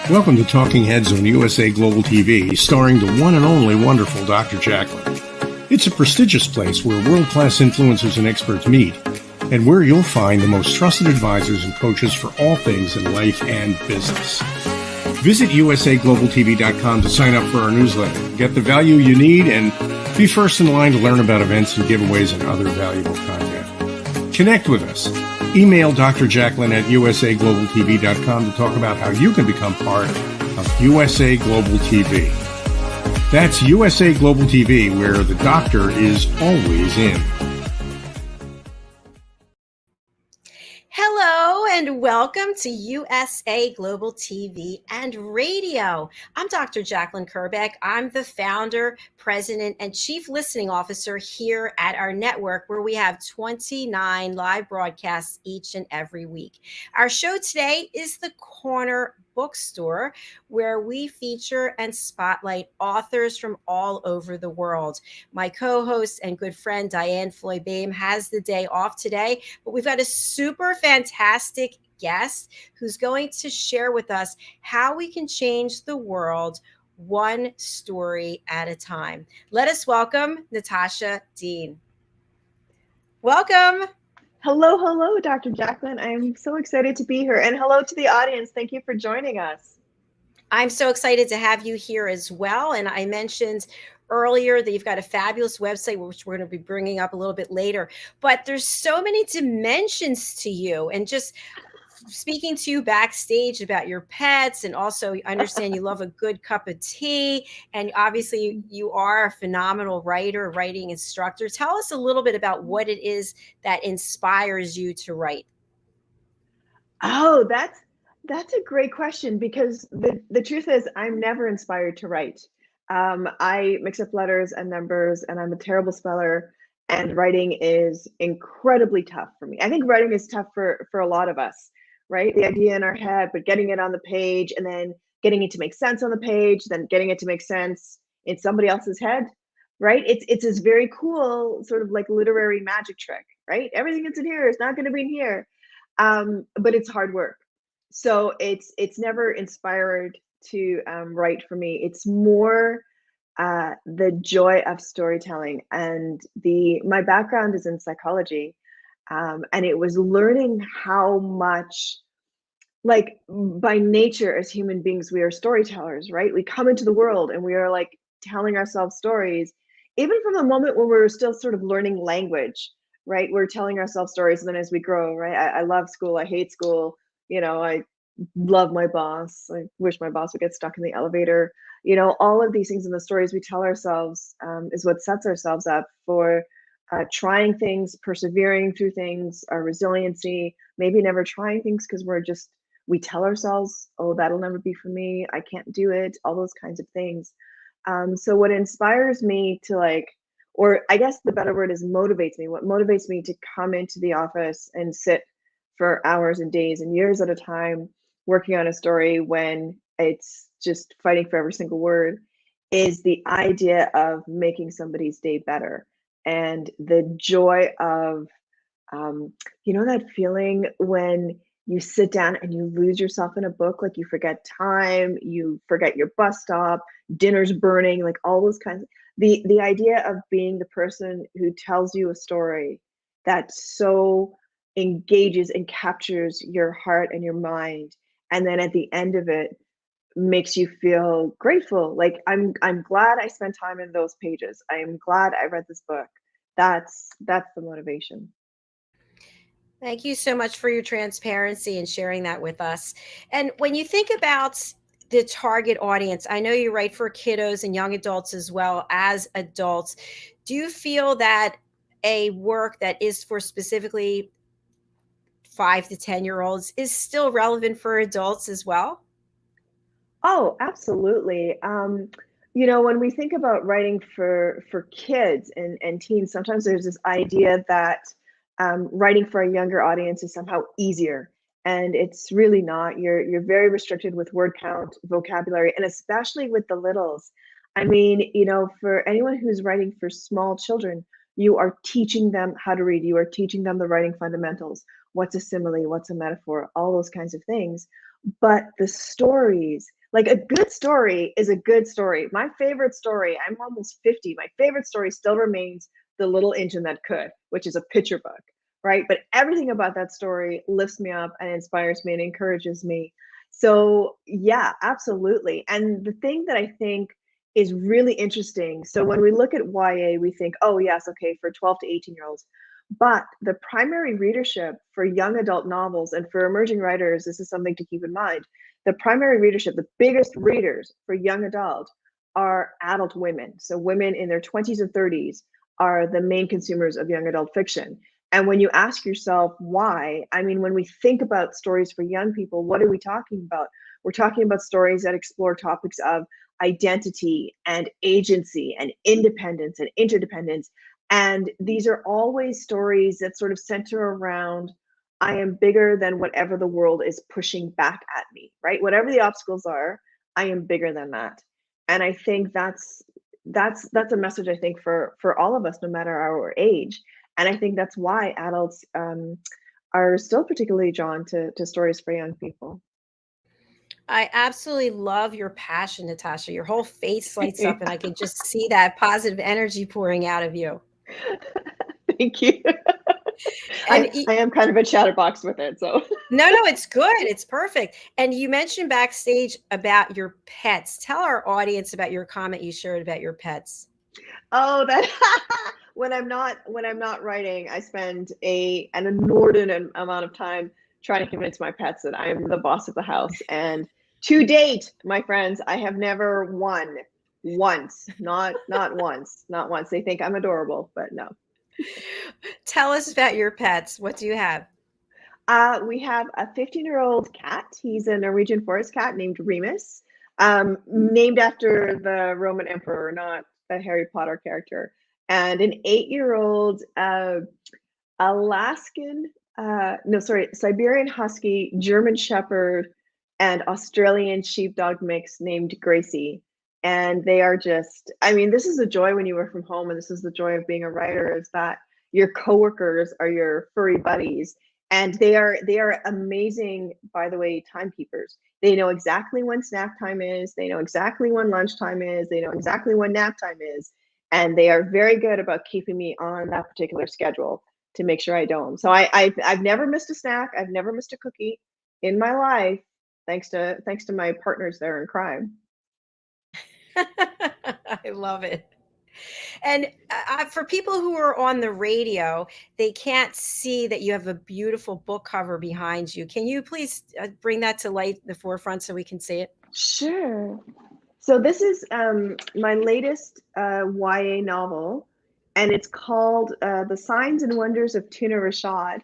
Welcome to Talking Heads on USA Global TV, starring the one and only wonderful Dr. JACALYN. It's a prestigious place where world-class influencers and experts meet, and where you'll find the most trusted advisors and coaches for all things in life and business. Visit usaglobaltv.com to sign up for our newsletter, get the value you need, and be first in line to learn about events and giveaways and other valuable content. Connect with us. Email Dr. JACALYN at usaglobaltv.com to talk about how you can become part of USA Global TV. That's USA Global TV, where the doctor is always in. Hello and welcome to USA Global TV and Radio. I'm Dr. JACALYN KERBECK. I'm the founder, president, and chief listening officer here at our network, where we have 29 live broadcasts each and every week. Our show today is The Corner Bookstore, where we feature and spotlight authors from all over the world. My co-host and good friend Diann BOEHM has the day off today, but we've got a super fantastic guest who's going to share with us how we can change the world one story at a time. Let us welcome Natasha Deen. Welcome. Hello, Dr. JACALYN. I'm so excited to be here. And hello to the audience. Thank you for joining us. I'm so excited to have you here as well. And I mentioned earlier that you've got a fabulous website, which we're going to be bringing up a little bit later. But there's so many dimensions to you. And just speaking to you backstage about your pets, and also I understand you love a good cup of tea, and obviously you are a phenomenal writing instructor. Tell us a little bit about what it is that inspires you to write. Oh, that's a great question, because the truth is I'm never inspired to write. I mix up letters and numbers, and I'm a terrible speller, and writing is incredibly tough for me. I think writing is tough for a lot of us. Right? The idea in our head, but getting it on the page, and then getting it to make sense on the page, then getting it to make sense in somebody else's head, right? It's this very cool sort of like literary magic trick, right? Everything that's in here is not going to be in here, but it's hard work. So it's never inspired to write for me. It's more the joy of storytelling, and my background is in psychology. And it was learning how much, like, by nature as human beings, we are storytellers, right? We come into the world and we are like telling ourselves stories, even from the moment when we're still sort of learning language, right? We're telling ourselves stories, and then as we grow, right? I love school. I hate school. I love my boss. I wish my boss would get stuck in the elevator. All of these things in the stories we tell ourselves is what sets ourselves up for trying things, persevering through things, our resiliency, maybe never trying things because we tell ourselves, oh, that'll never be for me, I can't do it, all those kinds of things. So what inspires me to or I guess the better word is motivates me. What motivates me to come into the office and sit for hours and days and years at a time working on a story when it's just fighting for every single word is the idea of making somebody's day better. And the joy of, that feeling when you sit down and you lose yourself in a book, like you forget time, you forget your bus stop, dinner's burning, like all those kinds. The idea of being the person who tells you a story that so engages and captures your heart and your mind, and then at the end of it makes you feel grateful. Like I'm glad I spent time in those pages. I am glad I read this book. That's the motivation. Thank you so much for your transparency and sharing that with us. And when you think about the target audience, I know you write for kiddos and young adults as well as adults. Do you feel that a work that is for specifically 5 to 10-year-olds is still relevant for adults as well? Oh, absolutely. When we think about writing for kids and teens, sometimes there's this idea that writing for a younger audience is somehow easier, and it's really not. You're very restricted with word count, vocabulary, and especially with the littles. I mean, for anyone who's writing for small children, you are teaching them how to read. You are teaching them the writing fundamentals. What's a simile? What's a metaphor? All those kinds of things. but the stories, like a good story is a good story. My favorite story, I'm almost 50, my favorite story still remains The Little Engine That Could, which is a picture book, right? But everything about that story lifts me up and inspires me and encourages me. So yeah, absolutely. And the thing that I think is really interesting, so when we look at YA, we think, oh yes, okay, for 12 to 18-year-olds. But the primary readership for young adult novels, and for emerging writers, this is something to keep in mind. The primary readership, the biggest readers for young adult, are adult women. So women in their 20s and 30s are the main consumers of young adult fiction. And when you ask yourself why, I mean, when we think about stories for young people, what are we talking about? We're talking about stories that explore topics of identity and agency and independence and interdependence. And these are always stories that sort of center around, I am bigger than whatever the world is pushing back at me, right? Whatever the obstacles are, I am bigger than that. And I think that's a message, I think, for all of us, no matter our age. And I think that's why adults are still particularly drawn to stories for young people. I absolutely love your passion, Natasha. Your whole face lights up, and I can just see that positive energy pouring out of you. Thank you. And I am kind of a chatterbox with it, so. No, it's good. It's perfect. And you mentioned backstage about your pets. Tell our audience about your comment you shared about your pets. Oh, that when I'm not writing, I spend an inordinate amount of time trying to convince my pets that I'm the boss of the house. And to date, my friends, I have never won once. Not once. Not once. They think I'm adorable, but no. Tell us about your pets. What do you have? We have a 15-year-old cat. He's a Norwegian forest cat named Remus, named after the Roman emperor, not the Harry Potter character. And an 8-year-old Siberian Husky, German Shepherd, and Australian Sheepdog mix named Gracie. And they are just, I mean, this is the joy when you work from home, and this is the joy of being a writer, is that your coworkers are your furry buddies. And they are amazing, by the way, timekeepers. They know exactly when snack time is. They know exactly when lunchtime is. They know exactly when nap time is. And they are very good about keeping me on that particular schedule to make sure I don't. So I've never missed a snack. I've never missed a cookie in my life, thanks to my partners there in crime. I love it. And for people who are on the radio, they can't see that you have a beautiful book cover behind you. Can you please bring that to light, the forefront, so we can see it? Sure. So this is my latest YA novel, and it's called The Signs and Wonders of Tuna, Rashad.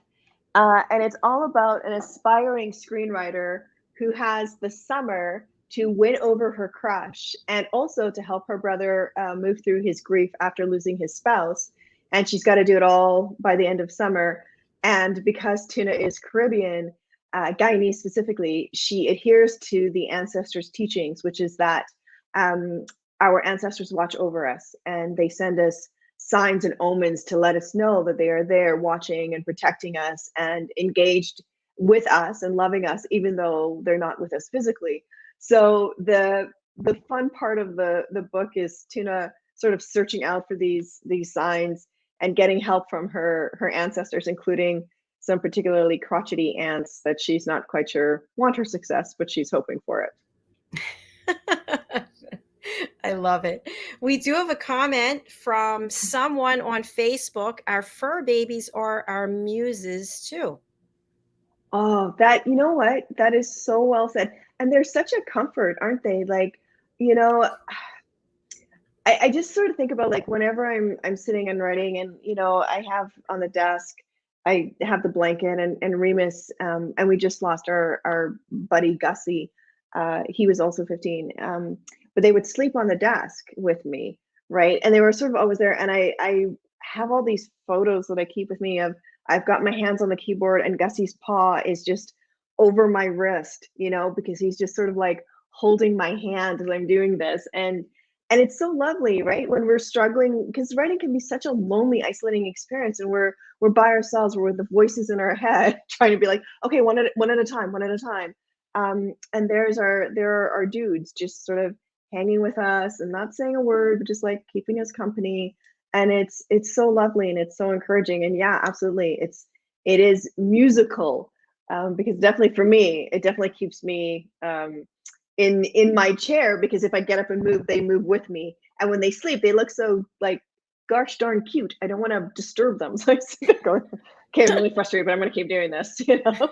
And it's all about an aspiring screenwriter who has the summer to win over her crush, and also to help her brother move through his grief after losing his spouse. And she's got to do it all by the end of summer. And because Tuna is Caribbean, Guyanese specifically, she adheres to the ancestors' teachings, which is that our ancestors watch over us, and they send us signs and omens to let us know that they are there watching and protecting us and engaged with us and loving us, even though they're not with us physically. So the fun part of the book is Tuna sort of searching out for these signs and getting help from her ancestors, including some particularly crotchety aunts that she's not quite sure want her success, but she's hoping for it. I love it. We do have a comment from someone on Facebook. Our fur babies are our muses too. Oh, that, you know what? That is so well said. And they're such a comfort, aren't they? Like, you know, I just sort of think about, like, whenever I'm sitting and writing, and, you know, I have on the desk, I have the blanket and Remus, and we just lost our buddy Gussie. He was also 15. But they would sleep on the desk with me, right? And they were sort of always there. And I have all these photos that I keep with me of, I've got my hands on the keyboard and Gussie's paw is just over my wrist, you know, because he's just sort of like holding my hand as I'm doing this. And it's so lovely, right? When we're struggling, because writing can be such a lonely, isolating experience, and we're by ourselves, we're with the voices in our head trying to be like, okay, one at a time. And there are our dudes just sort of hanging with us and not saying a word, but just like keeping us company. And it's so lovely and it's so encouraging. And yeah, absolutely, it is musical, because definitely for me, it definitely keeps me in my chair, because if I get up and move, they move with me. And when they sleep, they look so like gosh darn cute. I don't want to disturb them. So I sit there going, okay, I'm really frustrated, but I'm going to keep doing this, you know?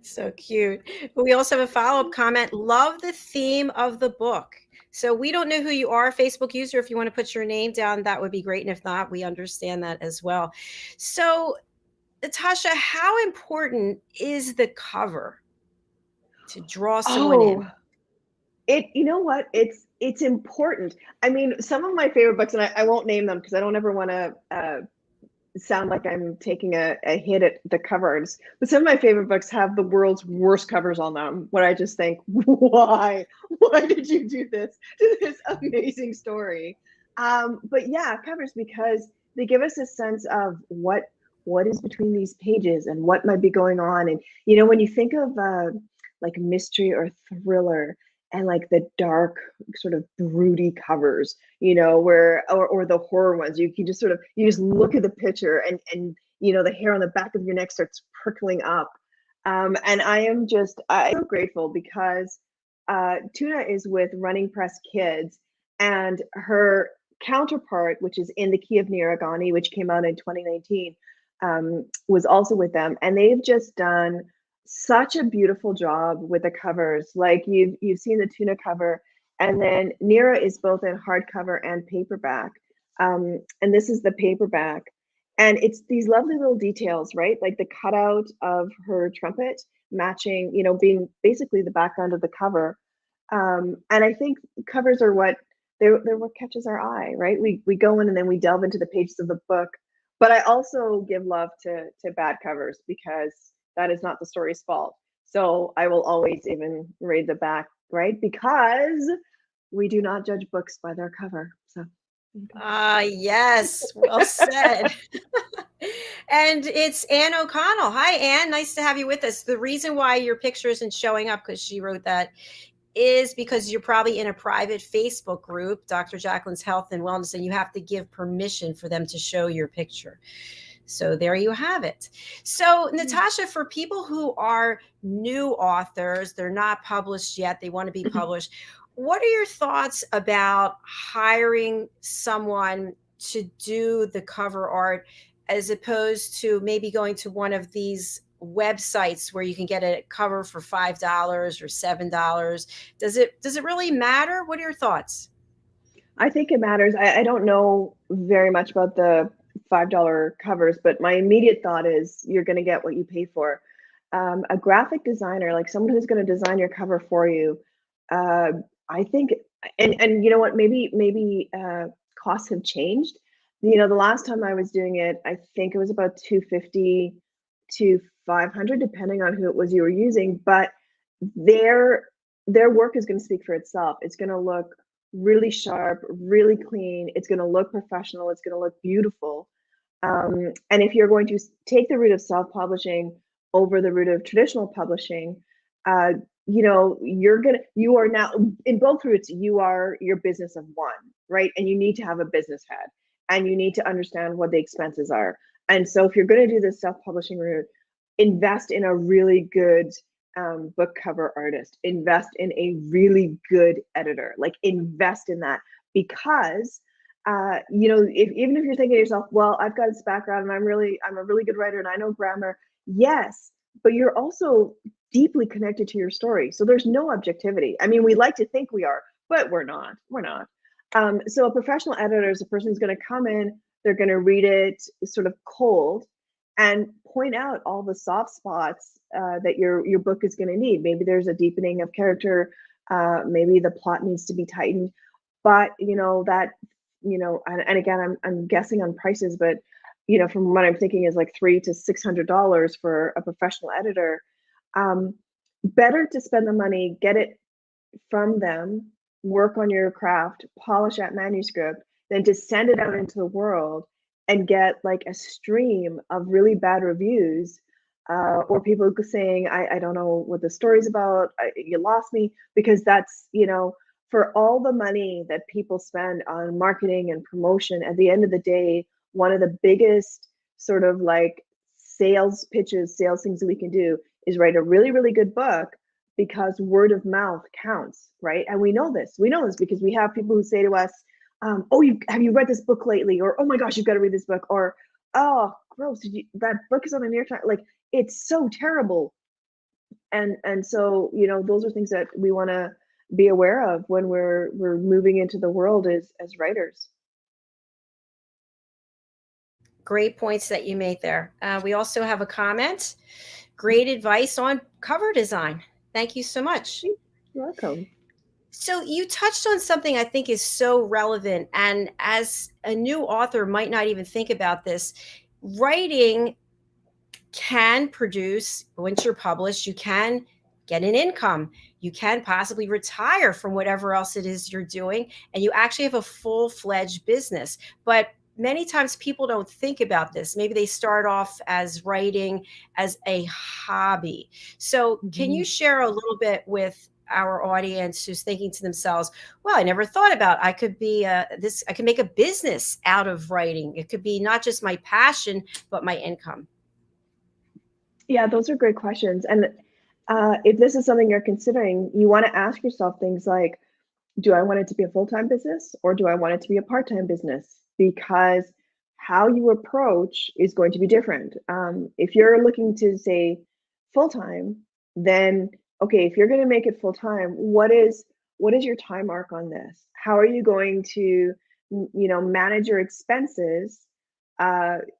So cute. We also have a follow-up comment. Love the theme of the book. So we don't know who you are, Facebook user. If you want to put your name down, that would be great. And if not, we understand that as well. So, Natasha, how important is the cover to draw someone in? You know what? It's important. I mean, some of my favorite books, and I won't name them because I don't ever want to sound like I'm taking a hit at the covers. But some of my favorite books have the world's worst covers on them, where I just think, why? Why did you do this to this amazing story? But yeah, covers, because they give us a sense of what is between these pages and what might be going on. And you know, when you think of like mystery or thriller, and like the dark sort of broody covers, you know, where or the horror ones, you can just sort of, you just look at the picture and you know, the hair on the back of your neck starts prickling up. And I'm so grateful because Tuna is with Running Press Kids, and her counterpart, which is in the Key of Nira Ghani, which came out in 2019, was also with them, and they've just done such a beautiful job with the covers. Like you've seen the Tuna cover, and then Nira is both in hardcover and paperback. And this is the paperback, and it's these lovely little details, right? Like the cutout of her trumpet matching, you know, being basically the background of the cover. And I think covers are they're what catches our eye, right? We go in and then we delve into the pages of the book. But I also give love to bad covers, because that is not the story's fault. So I will always even read the back, right? Because we do not judge books by their cover. So Yes, well said. And it's Ann O'Connell. Hi, Ann. Nice to have you with us. The reason why your picture isn't showing up, because she wrote that, is because you're probably in a private Facebook group, Dr. JACALYN's Health and Wellness, and you have to give permission for them to show your picture. So there you have it. So, Natasha, for people who are new authors, they're not published yet, they want to be published. What are your thoughts about hiring someone to do the cover art, as opposed to maybe going to one of these websites where you can get a cover for $5 or $7? Does it really matter? What are your thoughts? I think it matters. I don't know very much about the $5 covers, but my immediate thought is you're going to get what you pay for. A graphic designer, like someone who's going to design your cover for you, I think, and you know what, maybe costs have changed. You know, the last time I was doing it, I think it was about $250 to $500, depending on who it was you were using. But their work is going to speak for itself. It's going to look really sharp, really clean. It's going to look professional. It's going to look beautiful. And if you're going to take the route of self-publishing over the route of traditional publishing, you know, you are now in both routes, you are your business of one, right? And you need to have a business head, and you need to understand what the expenses are. And so if you're going to do the self-publishing route, invest in a really good book cover artist, invest in a really good editor, like invest in that, because you know, even if you're thinking to yourself, well, I've got this background and I'm a really good writer and I know grammar. Yes, but you're also deeply connected to your story. So there's no objectivity. I mean, we like to think we are, but we're not. So a professional editor is a person who's going to come in, they're going to read it sort of cold and point out all the soft spots that your book is going to need. Maybe there's a deepening of character, maybe the plot needs to be tightened, but you know that, you know, and again, I'm guessing on prices, but you know, from what I'm thinking is like $300 to $600 for a professional editor. Better to spend the money, get it from them, work on your craft, polish that manuscript, than to send it out into the world and get like a stream of really bad reviews or people saying, I don't know what the story's about, you lost me, because that's, you know, for all the money that people spend on marketing and promotion, at the end of the day, one of the biggest sort of like sales pitches, sales things that we can do is write a really, really good book, because word of mouth counts, right? And we know this. We know this because we have people who say to us, oh, have you read this book lately? Or, oh my gosh, you've got to read this book. Or, oh, gross, that book is on the New York Times. Like, it's so terrible. And so, you know, those are things that we want to be aware of when we're moving into the world as writers. Great points that you made there. We also have a comment. Great advice on cover design. Thank you so much. You're welcome. So you touched on something I think is so relevant, and as a new author might not even think about this. Writing can produce, once you're published, you can get an income. You can possibly retire from whatever else it is you're doing, and you actually have a full-fledged business. But many times people don't think about this. Maybe they start off as writing as a hobby. So can you share a little bit with our audience who's thinking to themselves, well, I never thought about, I could be this, I can make a business out of writing. It could be not just my passion, but my income. Yeah, those are great questions. And if this is something you're considering, you want to ask yourself things like, do I want it to be a full-time business, or do I want it to be a part-time business? Because how you approach is going to be different. If you're looking to say full-time, then okay, if you're going to make it full-time, what is your time arc on this? How are you going to, you know, manage your expenses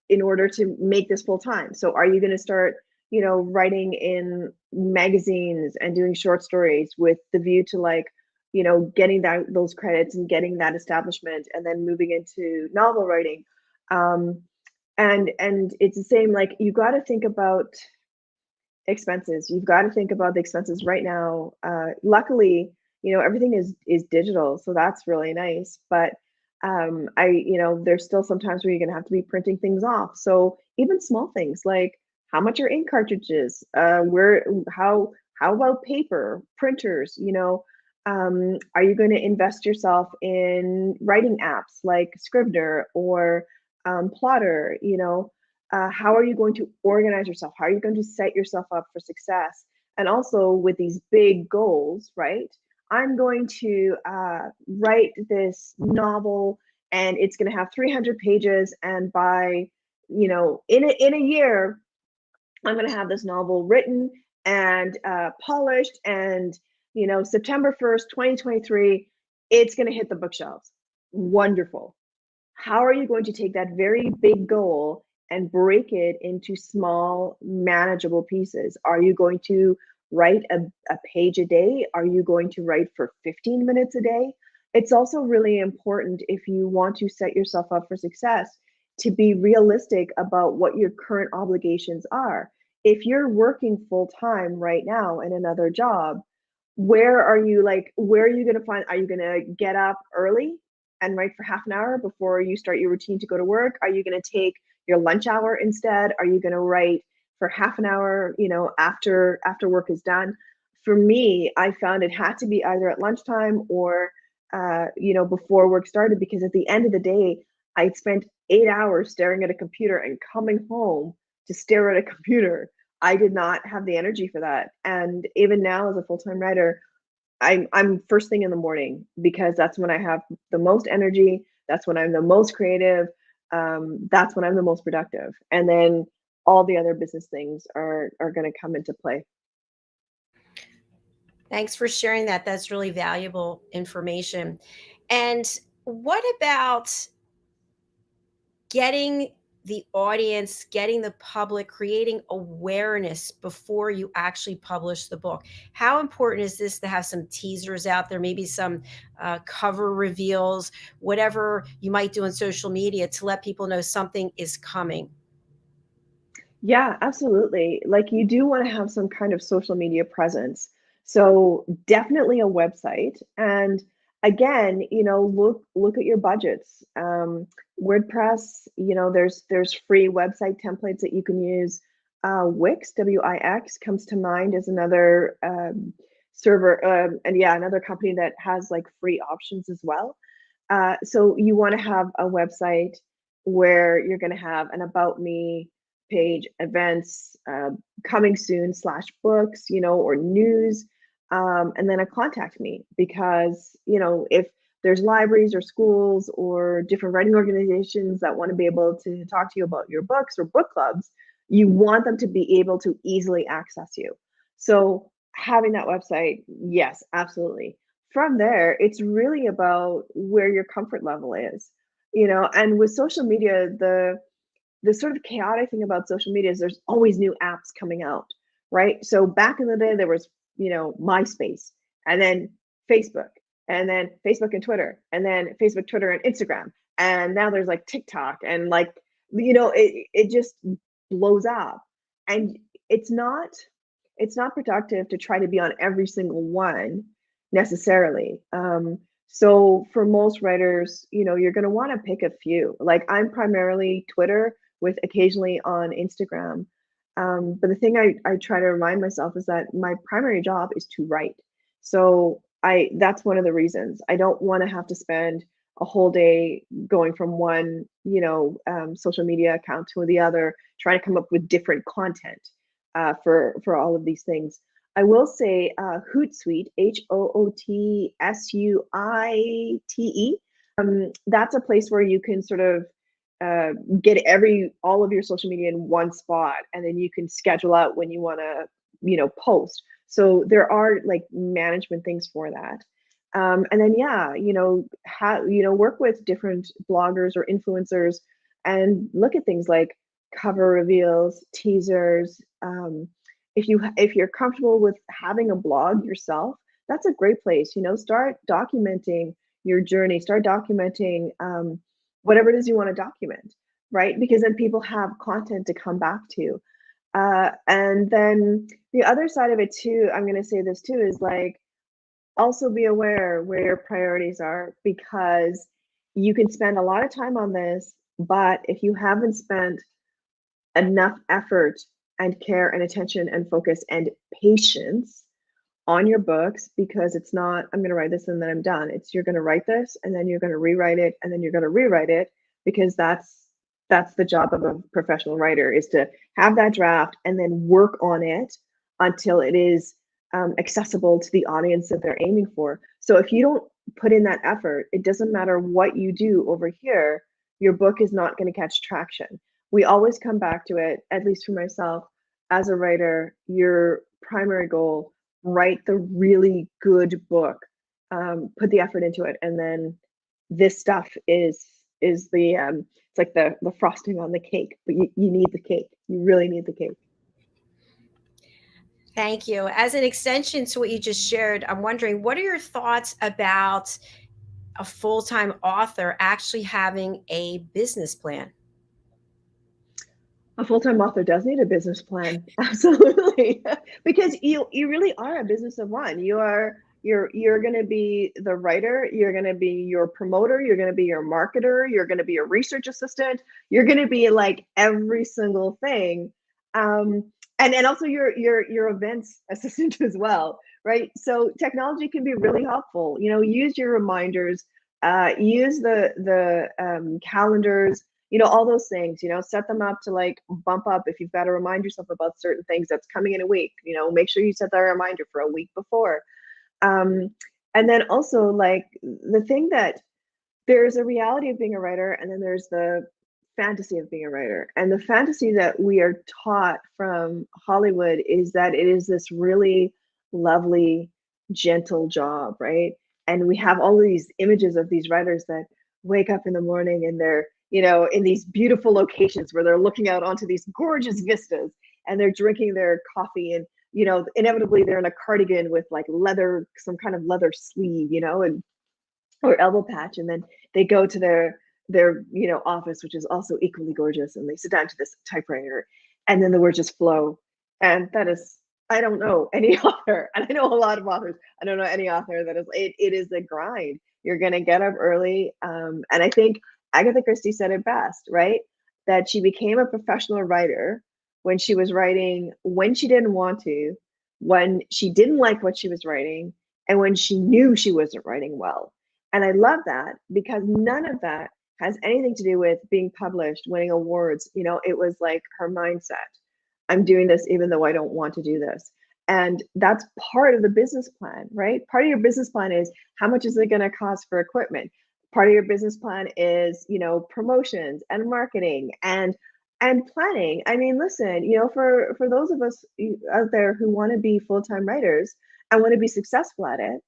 in order to make this full-time? So are you going to start, you know, writing in magazines and doing short stories with the view to, like, you know, getting those credits and getting that establishment, and then moving into novel writing? And it's the same, like, you got to think about expenses. You've got to think about the expenses right now. Luckily, you know, everything is digital, so that's really nice. But you know, there's still sometimes where you're gonna have to be printing things off. So even small things like how much are ink cartridges, how about paper, printers, you know, are you going to invest yourself in writing apps like Scrivener or Plotter, you know? How are you going to organize yourself? How are you going to set yourself up for success? And also with these big goals, right? I'm going to write this novel, and it's going to have 300 pages, and by, you know, in a year, I'm going to have this novel written and polished, and, you know, September 1st, 2023, it's going to hit the bookshelves. Wonderful. How are you going to take that very big goal and break it into small, manageable pieces? Are you going to write a page a day? Are you going to write for 15 minutes a day? It's also really important, if you want to set yourself up for success, to be realistic about what your current obligations are. If you're working full time right now in another job, where are you going to find, are you going to get up early and write for half an hour before you start your routine to go to work? Are you going to take your lunch hour instead? Are you going to write for half an hour, you know, after work is done? For me, I found it had to be either at lunchtime or you know, before work started, because at the end of the day, I spent 8 hours staring at a computer and coming home to stare at a computer. I did not have the energy for that. And even now as a full-time writer, I'm first thing in the morning, because that's when I have the most energy. That's when I'm the most creative. That's when I'm the most productive. And then all the other business things are going to come into play. Thanks for sharing that. That's really valuable information. And what about getting the audience, getting the public, creating awareness before you actually publish the book? How important is this to have some teasers out there, maybe some cover reveals, whatever you might do on social media to let people know something is coming? Yeah, absolutely. Like, you do want to have some kind of social media presence. So definitely a website. And again, you know, look at your budgets. WordPress, you know, there's free website templates that you can use. Wix, WIX, comes to mind as another server, and yeah, another company that has like free options as well. So you want to have a website where you're going to have an about me page, events, coming soon / books, or news, and then a contact me, because if there's libraries or schools or different writing organizations that want to be able to talk to you about your books or book clubs, you want them to be able to easily access you. So having that website, yes, absolutely. From there, it's really about where your comfort level is, and with social media, the sort of chaotic thing about social media is there's always new apps coming out, right? So back in the day, there was, MySpace, and then Facebook, and then Facebook and Twitter, and then Facebook, Twitter, and Instagram. And now there's like TikTok, and like, it just blows up. And it's not productive to try to be on every single one necessarily. So for most writers, you're going to want to pick a few. Like, I'm primarily Twitter with occasionally on Instagram. But the thing I try to remind myself is that my primary job is to write. So that's one of the reasons. I don't want to have to spend a whole day going from one, social media account to the other, trying to come up with different content for all of these things. I will say Hootsuite, HOOTSUITE. That's a place where you can sort of get all of your social media in one spot, and then you can schedule out when you want to, post. So there are like management things for that. And then work with different bloggers or influencers and look at things like cover reveals, teasers. If you're comfortable with having a blog yourself, that's a great place. Start documenting your journey. Start documenting whatever it is you want to document, right? Because then people have content to come back to. And then the other side of it too, I'm going to say this too, is like, also be aware where your priorities are, because you can spend a lot of time on this, but if you haven't spent enough effort and care and attention and focus and patience on your books, because it's not, I'm going to write this and then I'm done. It's, you're going to write this and then you're going to rewrite it and then you're going to rewrite it, because that's the job of a professional writer, is to have that draft and then work on it until it is accessible to the audience that they're aiming for. So if you don't put in that effort, it doesn't matter what you do over here, your book is not going to catch traction. We always come back to it, at least for myself, as a writer, your primary goal, write the really good book, put the effort into it, and then this stuff is the it's like the frosting on the cake, but you need the cake. You really need the cake. Thank you. As an extension to what you just shared, I'm wondering, what are your thoughts about a full-time author actually having a business plan? A full-time author does need a business plan, absolutely, because you really are a business of one. You're going to be the writer, you're going to be your promoter, you're going to be your marketer, you're going to be a research assistant, you're going to be like every single thing, and also your events assistant as well, right? So technology can be really helpful. Use your reminders, use the calendars. All those things, set them up to like bump up if you've got to remind yourself about certain things that's coming in a week, make sure you set that reminder for a week before. And then also, like, the thing that there's a reality of being a writer, and then there's the fantasy of being a writer. And the fantasy that we are taught from Hollywood is that it is this really lovely, gentle job, right? And we have all of these images of these writers that wake up in the morning and they're, in these beautiful locations where they're looking out onto these gorgeous vistas, and they're drinking their coffee, and, inevitably they're in a cardigan with like leather, some kind of leather sleeve, and or elbow patch, and then they go to their office, which is also equally gorgeous, and they sit down to this typewriter, and then the words just flow. And that is, I don't know any author, and I know a lot of authors, I don't know any author that is, it is a grind. You're going to get up early, and I think Agatha Christie said it best, right? That she became a professional writer when she was writing, when she didn't want to, when she didn't like what she was writing, and when she knew she wasn't writing well. And I love that because none of that has anything to do with being published, winning awards. You know, it was like her mindset. I'm doing this even though I don't want to do this. And that's part of the business plan, right? Part of your business plan is how much is it going to cost for equipment? Part of your business plan is, you know, promotions and marketing and planning. I mean, listen, you know, for those of us out there who want to be full-time writers and want to be successful at it,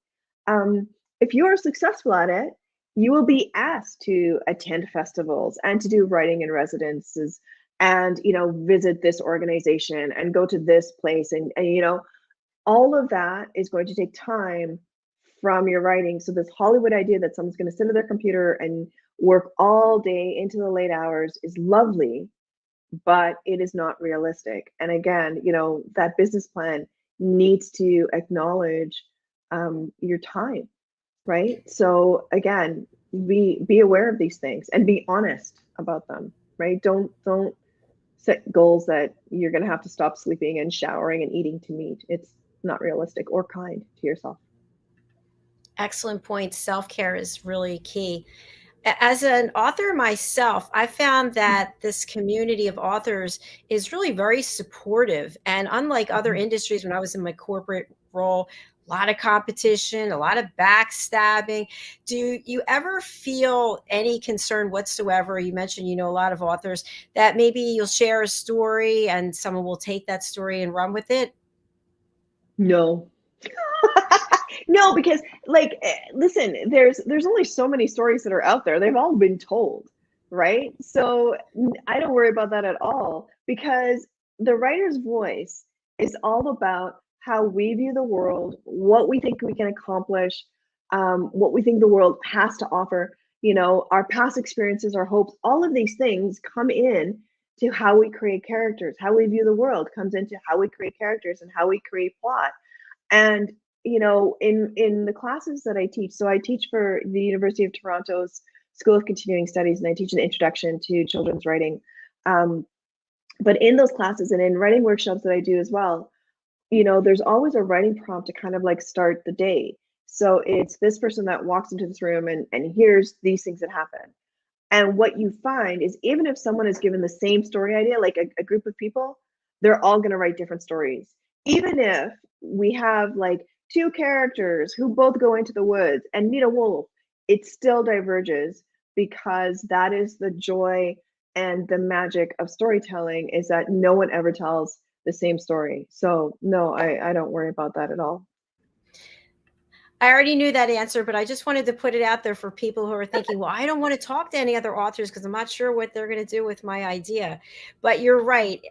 if you are successful at it, you will be asked to attend festivals and to do writing in residences and, you know, visit this organization and go to this place and you know, all of that is going to take time from your writing. So this Hollywood idea that someone's going to sit at their computer and work all day into the late hours is lovely, but it is not realistic. And again, you know, that business plan needs to acknowledge your time, right? So again, be aware of these things and be honest about them, right? Don't set goals that you're going to have to stop sleeping and showering and eating to meet. It's not realistic or kind to yourself. Excellent point. Self-care is really key. As an author myself, I found that this community of authors is really very supportive. And unlike other industries, when I was in my corporate role, a lot of competition, a lot of backstabbing. Do you ever feel any concern whatsoever? You mentioned, you know, a lot of authors that maybe you'll share a story and someone will take that story and run with it. No. No, because like, listen, there's only so many stories that are out there. They've all been told, right? So I don't worry about that at all because the writer's voice is all about how we view the world, what we think we can accomplish, what we think the world has to offer. You know, our past experiences, our hopes, all of these things come in to how we create characters. How we view the world comes into how we create characters and how we create plot. And you know, in the classes that I teach, so I teach for the University of Toronto's School of Continuing Studies, and I teach an introduction to children's writing. But in those classes and in writing workshops that I do as well, you know, there's always a writing prompt to kind of like start the day. So it's this person that walks into this room and hears these things that happen. And what you find is even if someone is given the same story idea, like a group of people, they're all going to write different stories. Even if we have like two characters who both go into the woods and meet a wolf, it still diverges because that is the joy and the magic of storytelling is that no one ever tells the same story. So no, I don't worry about that at all. I already knew that answer, but I just wanted to put it out there for people who are thinking, well, I don't want to talk to any other authors because I'm not sure what they're going to do with my idea. But you're right.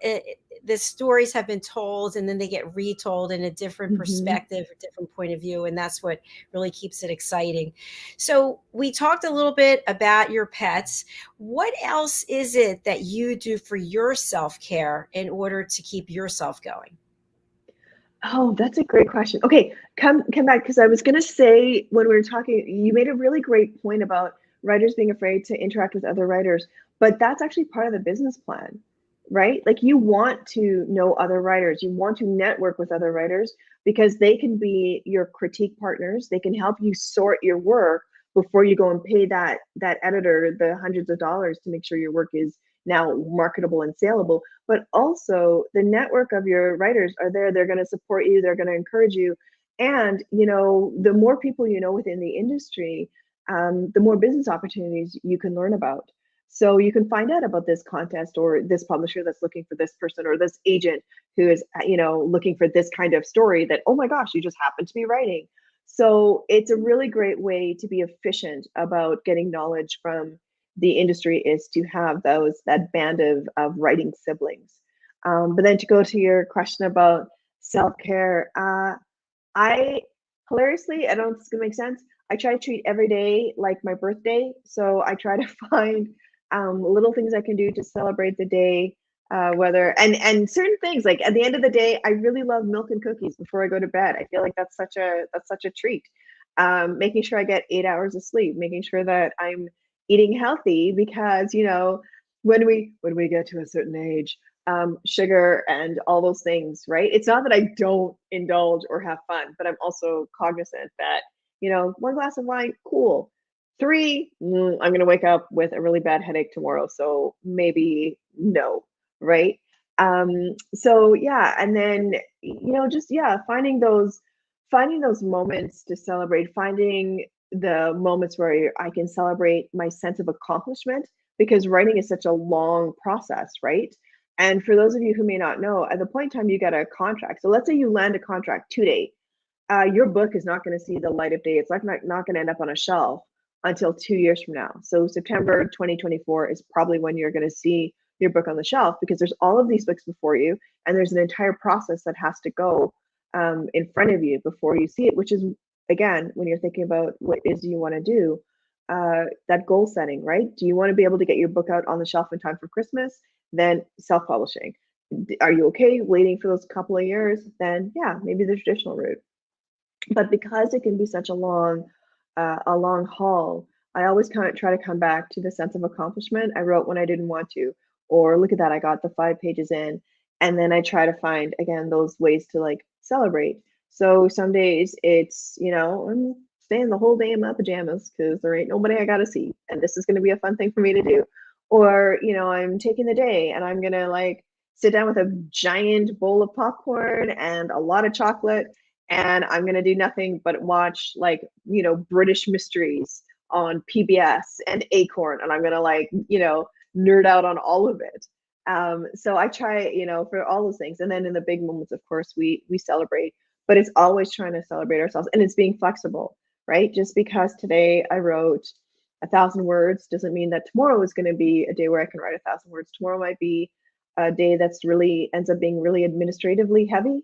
The stories have been told and then they get retold in a different perspective, a different point of view. And that's what really keeps it exciting. So we talked a little bit about your pets. What else is it that you do for your self-care in order to keep yourself going? Oh, that's a great question. Okay, come back because I was gonna say when we were talking, you made a really great point about writers being afraid to interact with other writers, but that's actually part of the business plan, right? Like you want to know other writers, you want to network with other writers because they can be your critique partners. They can help you sort your work before you go and pay that editor the hundreds of dollars to make sure your work is now marketable and saleable. But also the network of your writers are there. They're going to support you. They're going to encourage you. And, you know, the more people you know within the industry, the more business opportunities you can learn about. So you can find out about this contest or this publisher that's looking for this person or this agent who is, you know, looking for this kind of story that, oh my gosh, you just happen to be writing. So it's a really great way to be efficient about getting knowledge from the industry is to have that band of writing siblings. But then to go to your question about self-care, I hilariously, I don't know if it's gonna make sense. I try to treat every day like my birthday. So I try to find little things I can do to celebrate the day, whether and certain things like at the end of the day, I really love milk and cookies before I go to bed. I feel like that's such a treat. Making sure I get 8 hours of sleep, making sure that I'm eating healthy because, you know, when we get to a certain age, sugar and all those things, right? It's not that I don't indulge or have fun, but I'm also cognizant that, you know, 1 glass of wine, cool. 3, I'm going to wake up with a really bad headache tomorrow. So maybe no, right? So yeah, and then, you know, just, yeah, finding those moments to celebrate, finding the moments where I can celebrate my sense of accomplishment, because writing is such a long process, right? And for those of you who may not know, at the point in time you get a contract. So let's say you land a contract today, your book is not going to see the light of day. It's not going to end up on a shelf until 2 years from now. So September 2024 is probably when you're going to see your book on the shelf, because there's all of these books before you, and there's an entire process that has to go in front of you before you see it, which is, again, when you're thinking about what it is you want to do, that goal setting, right? Do you want to be able to get your book out on the shelf in time for Christmas? Then self-publishing. Are you okay waiting for those couple of years? Then yeah, maybe the traditional route. But because it can be such a long haul, I always kind of try to come back to the sense of accomplishment. I wrote when I didn't want to, or look at that, I got the 5 pages in. And then I try to find, again, those ways to like celebrate. So some days it's, you know, I'm staying the whole day in my pajamas because there ain't nobody I got to see. And this is going to be a fun thing for me to do. Or, you know, I'm taking the day and I'm going to like sit down with a giant bowl of popcorn and a lot of chocolate, and I'm going to do nothing but watch, like, you know, British mysteries on PBS and Acorn, and I'm going to, like, you know, nerd out on all of it. So I try, you know, for all those things. And then in the big moments, of course, we celebrate, but it's always trying to celebrate ourselves, and it's being flexible, right? Just because today I wrote 1,000 words doesn't mean that tomorrow is going to be a day where I can write 1,000 words. Tomorrow might be a day that's really ends up being really administratively heavy.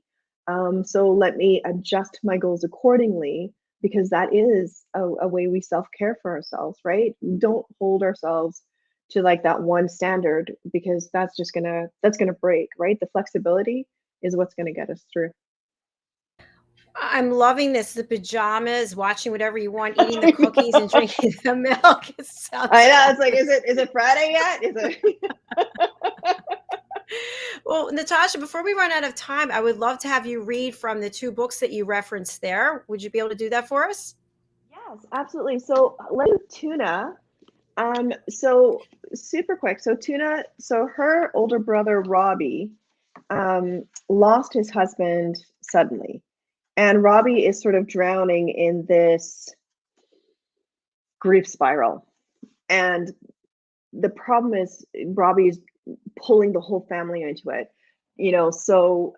So let me adjust my goals accordingly, because that is a way we self-care for ourselves, right? Don't hold ourselves to like that one standard, because that's gonna break, right? The flexibility is what's gonna get us through. I'm loving this. The pajamas, watching whatever you want, eating the cookies and drinking the milk. It sounds I know, it's fabulous. like, is it Friday yet? Is it? Well, Natasha, before we run out of time, I would love to have you read from the 2 books that you referenced there. Would you be able to do that for us? Yes, absolutely. So let's do Tuna. So super quick. So Tuna, so her older brother Robbie lost his husband suddenly. And Robbie is sort of drowning in this grief spiral. And the problem is Robbie's pulling the whole family into it. You know, so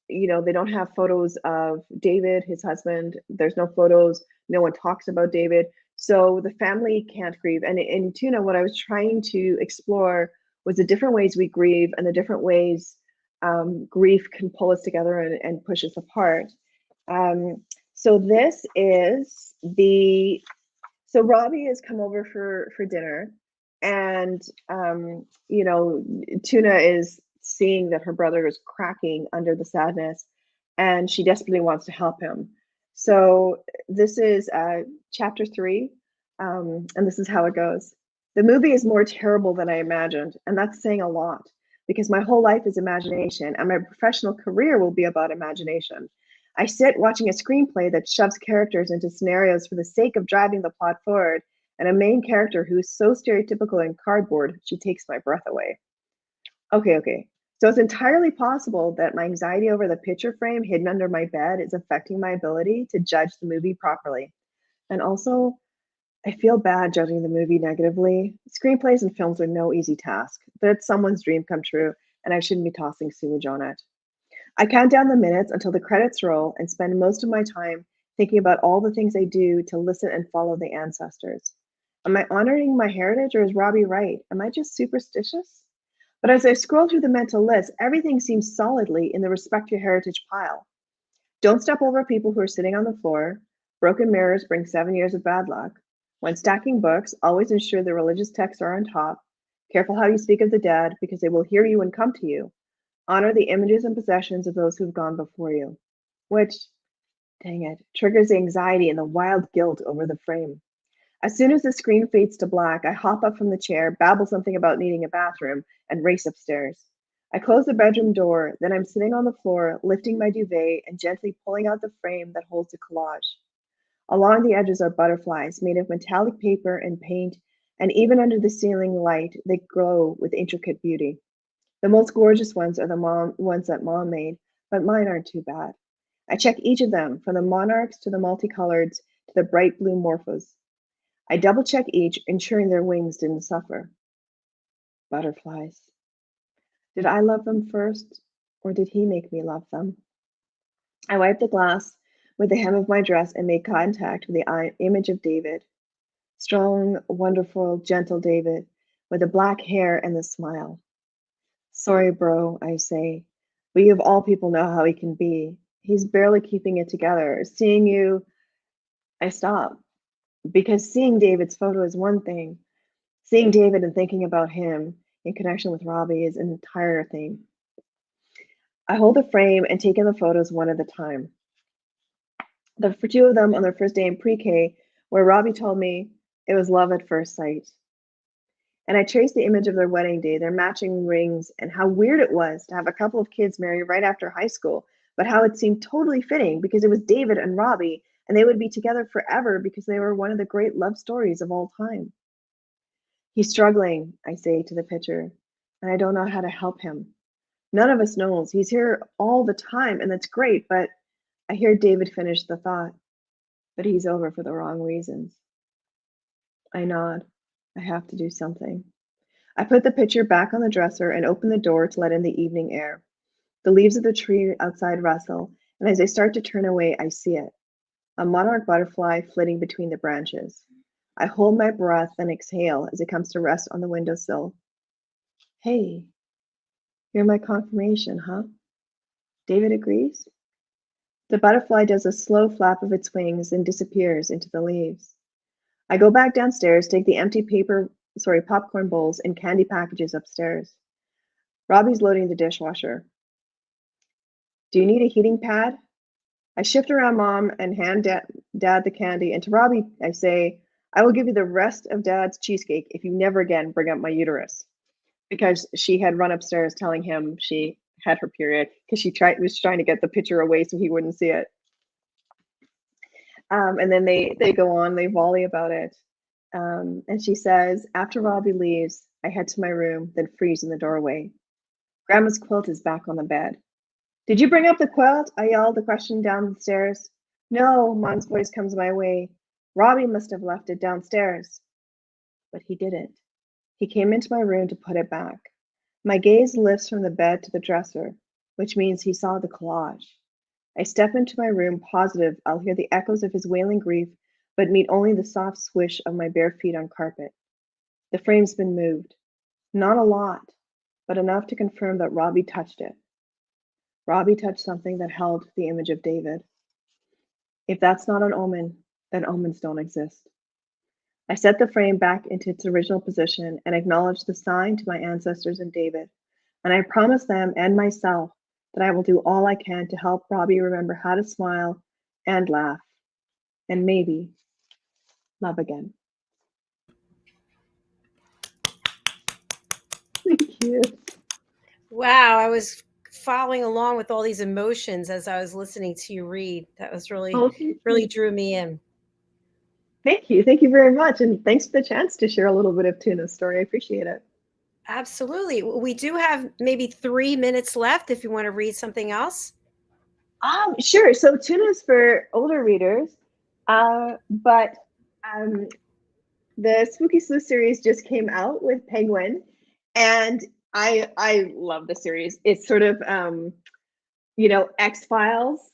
you know, they don't have photos of David, his husband. There's no photos. No one talks about David. So the family can't grieve. And in Tuna, what I was trying to explore was the different ways we grieve and the different ways grief can pull us together and push us apart. So this is the, so Robbie has come over for dinner, and you know, Tuna is seeing that her brother is cracking under the sadness, and she desperately wants to help him. So this is chapter 3, and this is how it goes. The movie is more terrible than I imagined, and that's saying a lot, because my whole life is imagination, and my professional career will be about imagination. I sit watching a screenplay that shoves characters into scenarios for the sake of driving the plot forward, and a main character who is so stereotypical and cardboard, she takes my breath away. Okay. So it's entirely possible that my anxiety over the picture frame hidden under my bed is affecting my ability to judge the movie properly. And also, I feel bad judging the movie negatively. Screenplays and films are no easy task, but it's someone's dream come true, and I shouldn't be tossing sewage on it. I count down the minutes until the credits roll and spend most of my time thinking about all the things I do to listen and follow the ancestors. Am I honoring my heritage, or is Robbie right? Am I just superstitious? But as I scroll through the mental list, everything seems solidly in the respect your heritage pile. Don't step over people who are sitting on the floor. Broken mirrors bring 7 years of bad luck. When stacking books, always ensure the religious texts are on top. Careful how you speak of the dead, because they will hear you and come to you. Honor the images and possessions of those who've gone before you. Which, dang it, triggers anxiety and the wild guilt over the frame. As soon as the screen fades to black, I hop up from the chair, babble something about needing a bathroom, and race upstairs. I close the bedroom door, then I'm sitting on the floor, lifting my duvet and gently pulling out the frame that holds the collage. Along the edges are butterflies made of metallic paper and paint, and even under the ceiling light, they glow with intricate beauty. The most gorgeous ones are the ones that Mom made, but mine aren't too bad. I check each of them, from the monarchs to the multicoloreds to the bright blue morphos. I double check each, ensuring their wings didn't suffer. Butterflies. Did I love them first, or did he make me love them? I wiped the glass with the hem of my dress and made contact with the image of David. Strong, wonderful, gentle David, with the black hair and the smile. Sorry, bro, I say, but you of all people know how he can be. He's barely keeping it together. Seeing you, I stop. Because seeing David's photo is one thing. Seeing David and thinking about him in connection with Robbie is an entire thing. I hold the frame and take in the photos one at a time. The two of them on their first day in pre-K, where Robbie told me it was love at first sight. And I traced the image of their wedding day, their matching rings, and how weird it was to have a couple of kids marry right after high school, but how it seemed totally fitting because it was David and Robbie, and they would be together forever because they were one of the great love stories of all time. He's struggling, I say to the picture, and I don't know how to help him. None of us knows. He's here all the time, and that's great, but I hear David finish the thought, but he's over for the wrong reasons. I nod. I have to do something. I put the picture back on the dresser and open the door to let in the evening air. The leaves of the tree outside rustle, and as I start to turn away, I see it. A monarch butterfly flitting between the branches. I hold my breath and exhale as it comes to rest on the windowsill. Hey, you're my confirmation, huh? David agrees. The butterfly does a slow flap of its wings and disappears into the leaves. I go back downstairs, take the empty popcorn bowls and candy packages upstairs. Robbie's loading the dishwasher. Do you need a heating pad? I shift around Mom and hand Dad the candy, and to Robbie, I say, I will give you the rest of Dad's cheesecake if you never again bring up my uterus. Because she had run upstairs telling him she had her period because she was trying to get the picture away so he wouldn't see it. And then they go on, they volley about it. And she says, after Robbie leaves, I head to my room, then freeze in the doorway. Grandma's quilt is back on the bed. Did you bring up the quilt? I yelled the question down the stairs. No, Mom's voice comes my way. Robbie must have left it downstairs. But he didn't. He came into my room to put it back. My gaze lifts from the bed to the dresser, which means he saw the collage. I step into my room, positive I'll hear the echoes of his wailing grief, but meet only the soft swish of my bare feet on carpet. The frame's been moved. Not a lot, but enough to confirm that Robbie touched it. Robbie touched something that held the image of David. If that's not an omen, then omens don't exist. I set the frame back into its original position and acknowledge the sign to my ancestors and David, and I promise them and myself that I will do all I can to help Robbie remember how to smile and laugh, and maybe love again. Thank you. Wow, I was following along with all these emotions as I was listening to you read. That was really drew me in. Thank you. Thank you very much. And thanks for the chance to share a little bit of Tuna's story. I appreciate it. Absolutely. We do have maybe 3 minutes left if you want to read something else. Sure. So Tuna's for older readers, but the Spooky Sleuth series just came out with Penguin, and I love the series. It's sort of X-Files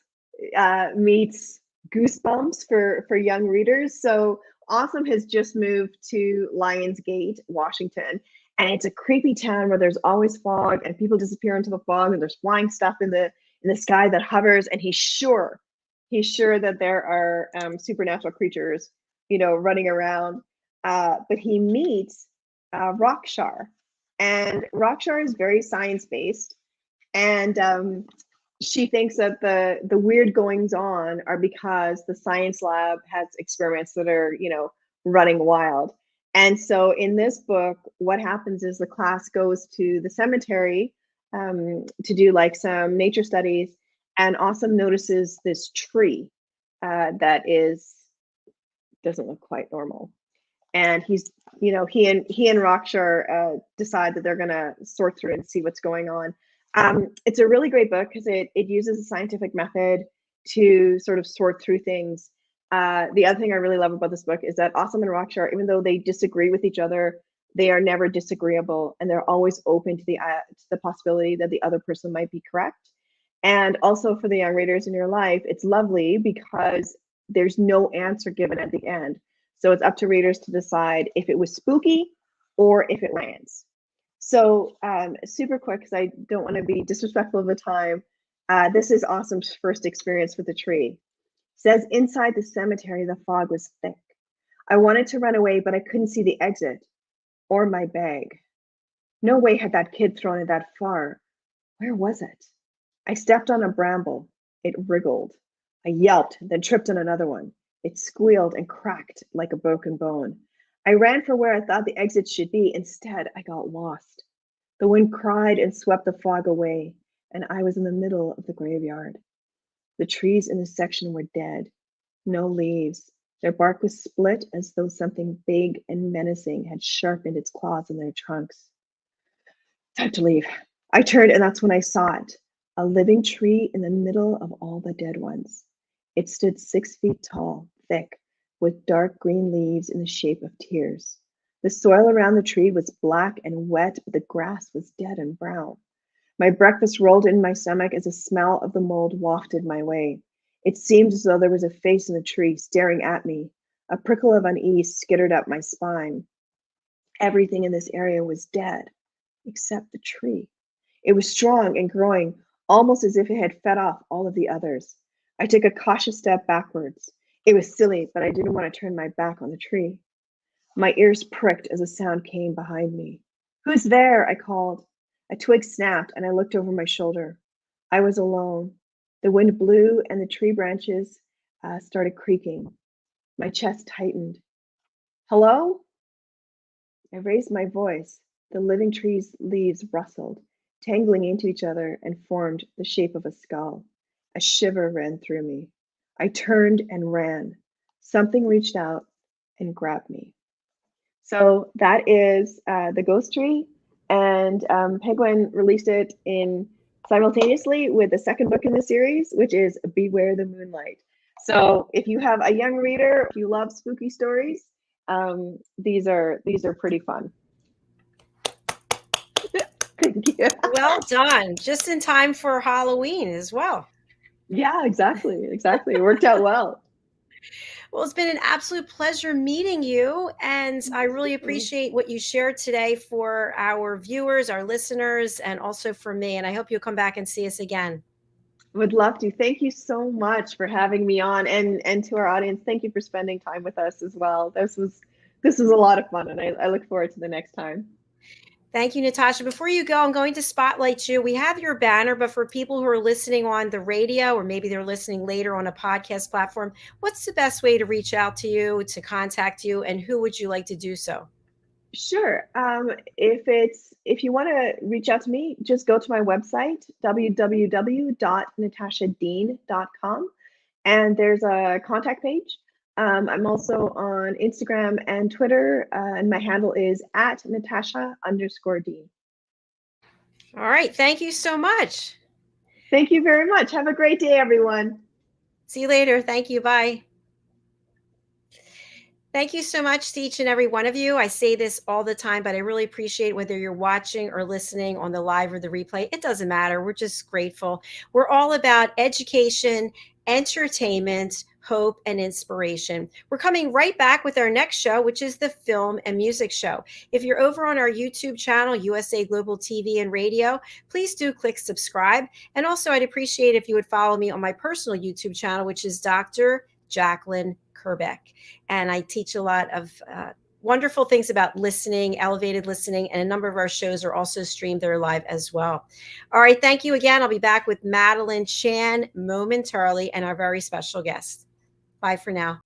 meets Goosebumps for young readers. So Awesome has just moved to Lionsgate, Washington, and it's a creepy town where there's always fog and people disappear into the fog and there's flying stuff in the sky that hovers, and he's sure that there are supernatural creatures running around, but he meets Rockshar, and Rockshar is very science-based, and she thinks that the weird goings on are because the science lab has experiments that are, running wild. And so in this book, what happens is the class goes to the cemetery to do like some nature studies, and Awesome notices this tree that doesn't look quite normal. And he's, he and Rakshar decide that they're gonna sort through and see what's going on. It's a really great book because it uses a scientific method to sort of sort through things. The other thing I really love about this book is that Awesome and Rakshar, even though they disagree with each other, they are never disagreeable, and they're always open to the possibility that the other person might be correct. And also for the young readers in your life, it's lovely because there's no answer given at the end. So it's up to readers to decide if it was spooky or if it lands. So super quick, because I don't want to be disrespectful of the time. This is Awesome's first experience with the tree. It says, inside the cemetery, the fog was thick. I wanted to run away, but I couldn't see the exit or my bag. No way had that kid thrown it that far. Where was it? I stepped on a bramble. It wriggled. I yelped, then tripped on another one. It squealed and cracked like a broken bone. I ran for where I thought the exit should be. Instead, I got lost. The wind cried and swept the fog away, and I was in the middle of the graveyard. The trees in the section were dead. No leaves. Their bark was split as though something big and menacing had sharpened its claws in their trunks. Time to leave. I turned, and that's when I saw it. A living tree in the middle of all the dead ones. It stood 6 feet tall, thick, with dark green leaves in the shape of tears. The soil around the tree was black and wet, but the grass was dead and brown. My breakfast rolled in my stomach as the smell of the mold wafted my way. It seemed as though there was a face in the tree staring at me. A prickle of unease skittered up my spine. Everything in this area was dead, except the tree. It was strong and growing, almost as if it had fed off all of the others. I took a cautious step backwards. It was silly, but I didn't want to turn my back on the tree. My ears pricked as a sound came behind me. Who's there? I called. A twig snapped, and I looked over my shoulder. I was alone. The wind blew, and the tree branches started creaking. My chest tightened. Hello? I raised my voice. The living tree's leaves rustled, tangling into each other, and formed the shape of a skull. A shiver ran through me. I turned and ran. Something reached out and grabbed me. So that is The Ghost Tree, and Penguin released it simultaneously with the second book in the series, which is Beware the Moonlight. So if you have a young reader, if you love spooky stories, these are pretty fun. Thank you. Well done. Just in time for Halloween as well. Yeah, exactly. It worked out well. Well, it's been an absolute pleasure meeting you, and I really appreciate what you shared today for our viewers, our listeners, and also for me. And I hope you'll come back and see us again. Would love to. Thank you so much for having me on, and to our audience, thank you for spending time with us as well. This was a lot of fun, and I look forward to the next time. Thank you, Natasha. Before you go, I'm going to spotlight you. We have your banner, but for people who are listening on the radio, or maybe they're listening later on a podcast platform, what's the best way to reach out to you, to contact you, and who would you like to do so? Sure. If you want to reach out to me, just go to my website, www.natashadeen.com, and there's a contact page. I'm also on Instagram and Twitter, and my handle is @Natasha_Deen. All right. Thank you so much. Thank you very much. Have a great day, everyone. See you later. Thank you. Bye. Thank you so much to each and every one of you. I say this all the time, but I really appreciate whether you're watching or listening on the live or the replay. It doesn't matter. We're just grateful. We're all about education, entertainment, hope, and inspiration. We're coming right back with our next show, which is the Film and Music Show. If you're over on our YouTube channel, USA Global TV and Radio, please do click subscribe. And also, I'd appreciate if you would follow me on my personal YouTube channel, which is Dr. JACALYN KERBECK. And I teach a lot of wonderful things about listening, elevated listening, and a number of our shows are also streamed there live as well. All right, thank you again. I'll be back with Madeline Chan momentarily and our very special guest. Bye for now.